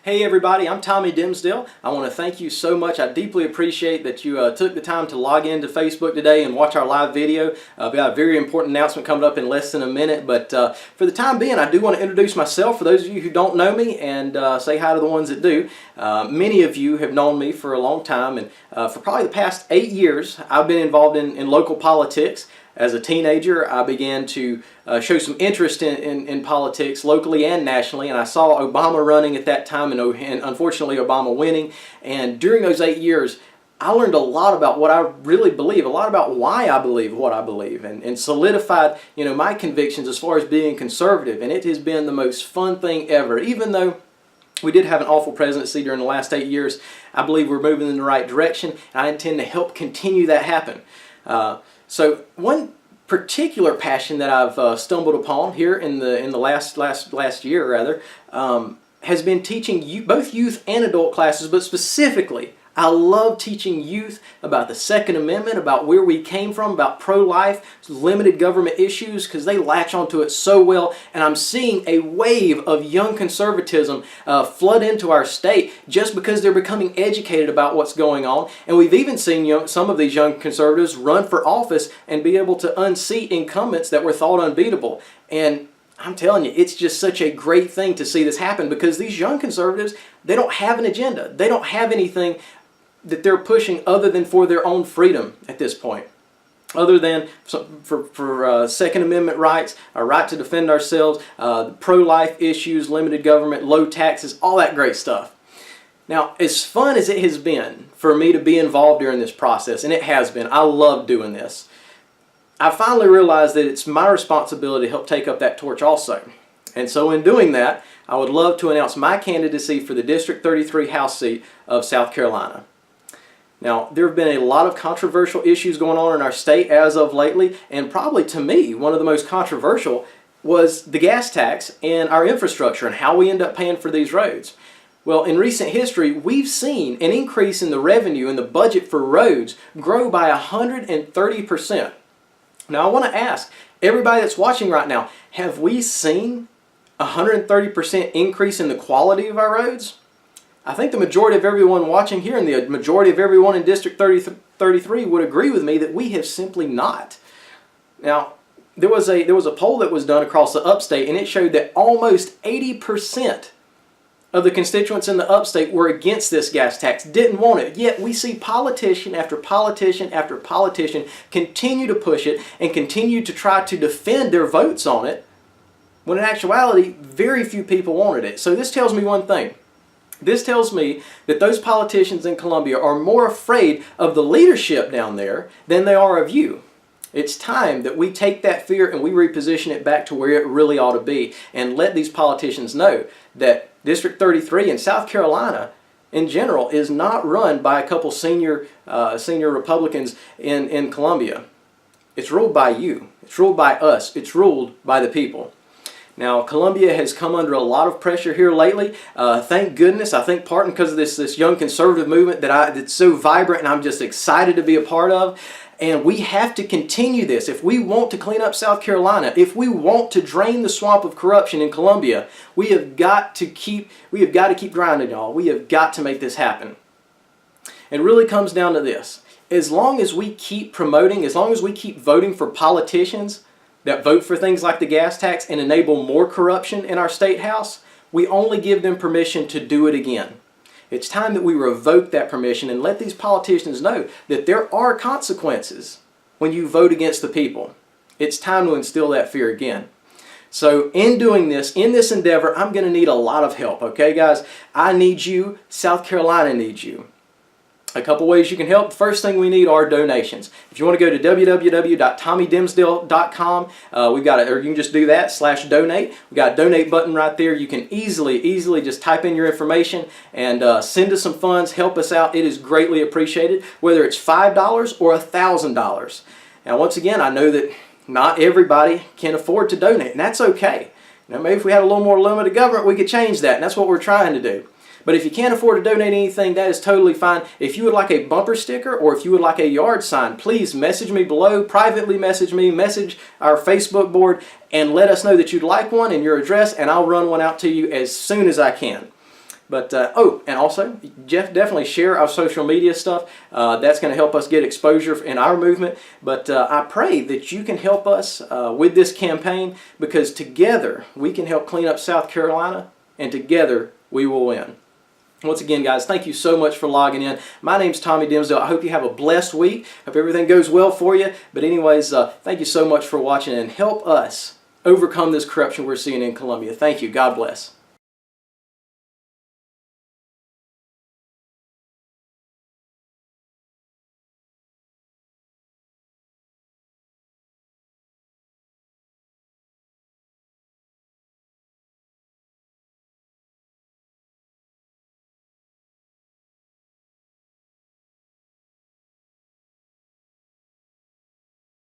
Hey everybody, I'm Tommy Dimsdale. I want to thank you so much. I deeply appreciate that you took the time to log into Facebook today and watch our live video. We've got a very important announcement coming up in less than a minute, but for the time being I do want to introduce myself for those of you who don't know me and say hi to the ones that do. Many of you have known me for a long time, and for probably the past 8 years I've been involved in local politics. As a teenager, I began to show some interest in politics locally and nationally, and I saw Obama running at that time and unfortunately Obama winning. And during those 8 years, I learned a lot about what I really believe, a lot about why I believe what I believe, and solidified, my convictions as far as being conservative. And it has been the most fun thing ever. Even though we did have an awful presidency during the last 8 years, I believe we're moving in the right direction, and I intend to help continue that happen. So one particular passion that I've stumbled upon here in the last year rather has been teaching both youth and adult classes, but specifically I love teaching youth about the Second Amendment, about where we came from, about pro-life, limited government issues, because they latch onto it so well. And I'm seeing a wave of young conservatism flood into our state just because they're becoming educated about what's going on. And we've even seen some of these young conservatives run for office and be able to unseat incumbents that were thought unbeatable. And I'm telling you, it's just such a great thing to see this happen, because these young conservatives, they don't have an agenda. They don't have anything that they're pushing other than for their own freedom at this point. Other than for Second Amendment rights, our right to defend ourselves, pro-life issues, limited government, low taxes, all that great stuff. Now, as fun as it has been for me to be involved during this process, and it has been, I love doing this, I finally realized that it's my responsibility to help take up that torch also. And so in doing that, I would love to announce my candidacy for the District 33 House seat of South Carolina. Now, there have been a lot of controversial issues going on in our state as of lately, and probably to me, one of the most controversial was the gas tax and our infrastructure and how we end up paying for these roads. Well, in recent history, we've seen an increase in the revenue and the budget for roads grow by 130%. Now, I want to ask everybody that's watching right now, have we seen a 130% increase in the quality of our roads? I think the majority of everyone watching here and the majority of everyone in District 33 would agree with me that we have simply not. Now, there was a poll that was done across the upstate, and it showed that almost 80% of the constituents in the upstate were against this gas tax, didn't want it. Yet we see politician after politician after politician continue to push it and continue to try to defend their votes on it, when in actuality, very few people wanted it. So this tells me one thing. This tells me that those politicians in Columbia are more afraid of the leadership down there than they are of you. It's time that we take that fear and we reposition it back to where it really ought to be, and let these politicians know that District 33 in South Carolina in general is not run by a couple senior Republicans in Columbia. It's ruled by you. It's ruled by us. It's ruled by the people. Now, Columbia has come under a lot of pressure here lately. Thank goodness. I think partly because of this young conservative movement that's so vibrant and I'm just excited to be a part of. And we have to continue this. If we want to clean up South Carolina, if we want to drain the swamp of corruption in Columbia, we have got to keep grinding, y'all. We have got to make this happen. It really comes down to this. As long as we keep promoting, as long as we keep voting for politicians that vote for things like the gas tax and enable more corruption in our state house, we only give them permission to do it again. It's time that we revoke that permission and let these politicians know that there are consequences when you vote against the people. It's time to instill that fear again. So in doing this, in this endeavor, I'm going to need a lot of help, okay guys? I need you. South Carolina needs you. A couple ways you can help. The first thing we need are donations. If you want to go to www.tommydimsdale.com, we've got or you can just do that /donate. We've got a donate button right there. You can easily just type in your information and send us some funds. Help us out. It is greatly appreciated, whether it's $5 or $1,000. Now, once again, I know that not everybody can afford to donate, and that's okay. Maybe if we had a little more limited government, we could change that, and that's what we're trying to do. But if you can't afford to donate anything, that is totally fine. If you would like a bumper sticker or if you would like a yard sign, please message me below, privately message me, message our Facebook board, and let us know that you'd like one and your address, and I'll run one out to you as soon as I can. But oh, and also, Jeff, definitely share our social media stuff. That's going to help us get exposure in our movement. But I pray that you can help us with this campaign, because together we can help clean up South Carolina, and together we will win. Once again, guys, thank you so much for logging in. My name's Tommy Dimsdale. I hope you have a blessed week. Hope everything goes well for you. But anyways, thank you so much for watching, and help us overcome this corruption we're seeing in Columbia. Thank you. God bless.